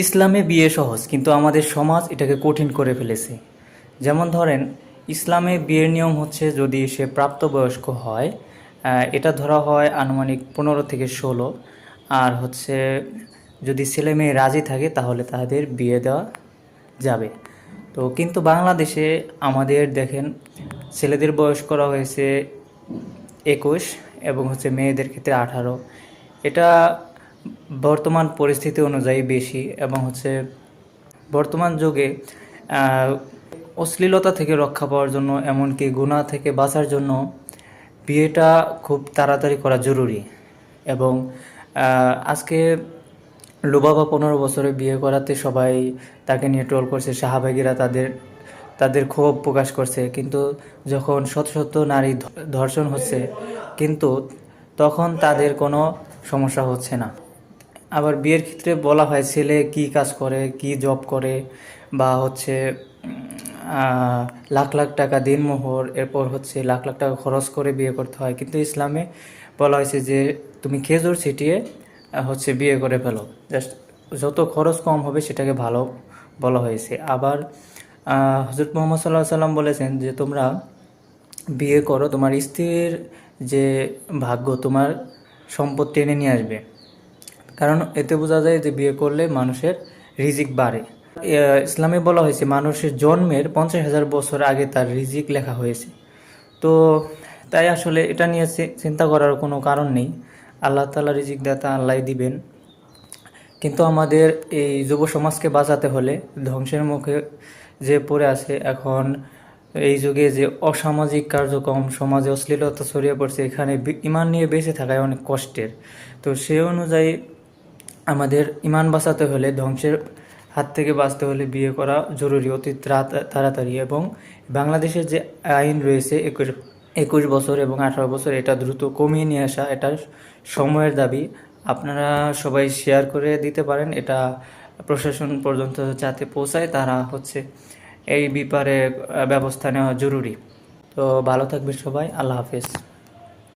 ইসলামে বিয়ে সহজ, কিন্তু আমাদের সমাজ এটাকে কঠিন করে ফেলেছে। যেমন ধরেন, ইসলামে বিয়ের নিয়ম হচ্ছে যদি সে প্রাপ্তবয়স্ক হয়, এটা ধরা হয় আনুমানিক 15 থেকে 16। আর হচ্ছে যদি ছেলে মেয়ে রাজি থাকে তাহলে তাদের বিয়ে দেওয়া যাবে। তো কিন্তু বাংলাদেশে আমাদের দেখেন, ছেলেদের বয়স করা হয়েছে 21 এবং হচ্ছে মেয়েদের ক্ষেত্রে 18। এটা বর্তমান পরিস্থিতি অনুযায়ী বেশি, এবং হচ্ছে বর্তমান যুগে আহ, অশ্লীলতা থেকে রক্ষা পাওয়ার জন্য, এমনকি গুনাহ থেকে বাঁচার জন্য বিয়েটা খুব তাড়াতাড়ি করা জরুরি। এবং আজকে লুবাবা 15 বছরে বিয়ে করাতে সবাই তাকে নিয়ে ট্রোল করছে, সাহাবাগীরা তাদের ক্ষোভ প্রকাশ করছে। কিন্তু যখন শত শত নারী ধর্ষণ হচ্ছে, কিন্তু তখন তাদের কোনো সমস্যা হচ্ছে না। আবার বিয়ের ক্ষেত্রে বলা হয় ছেলে কি কাজ করে, কি জব করে, বা হচ্ছে লাখ লাখ টাকা দিনমোহর, এরপর হচ্ছে লাখ লাখ টাকা খরচ করে বিয়ে করতে হয়। কিন্তু ইসলামে বলা হয়েছে যে তুমি খেজুর ছিটিয়ে হচ্ছে বিয়ে করে ফেলো, জাস্ট যত খরচ কম হবে সেটাকে ভালো বলা হয়েছে। আবার হজরত মুহাম্মদ সাল্লাল্লাহু আলাইহি সাল্লাম বলেছেন যে তোমরা বিয়ে করো, তোমার স্ত্রীর যে ভাগ্য তোমার সম্পদ টেনে নিয়ে আসবে। কারণ এতে বোঝা যায় যে বিয়ে করলে মানুষের রিজিক বাড়ে। ইসলামে বলা হয়েছে মানুষের জন্মের 50,000 বছর আগে তার রিজিক লেখা হয়েছে। তো তাই আসলে এটা নিয়ে চিন্তা করার কোনো কারণ নেই। আল্লাহ তাআলা রিজিক দাতা, আল্লাহ দিবেন। কিন্তু আমাদের এই যুব সমাজকে বাঁচাতে হলে, ধ্বংসের মুখে যে পড়ে আছে এখন, এই যুগে যে অসামাজিক কার্যক্রম, সমাজে অশ্লীলতা ছড়িয়ে পড়ছে, এখানে ইমান নিয়ে বেঁচে থাকায় অনেক কষ্টের। তো সেই অনুযায়ী আমাদের ইমান বাঁচাতে হলে, ধ্বংসের হাত থেকে বাঁচতে হলে বিয়ে করা জরুরি, অতি তাড়াতাড়ি। এবং বাংলাদেশের যে আইন রয়েছে 21 বছর এবং 18 বছর, এটা দ্রুত কমিয়ে নিয়ে আসা এটা সময়ের দাবি। আপনারা সবাই শেয়ার করে দিতে পারেন, এটা প্রশাসন পর্যন্ত যাতে পৌঁছায়, তারা হচ্ছে এই ব্যাপারে ব্যবস্থা নেওয়া জরুরি। তো ভালো থাকবে সবাই, আল্লাহ হাফেজ।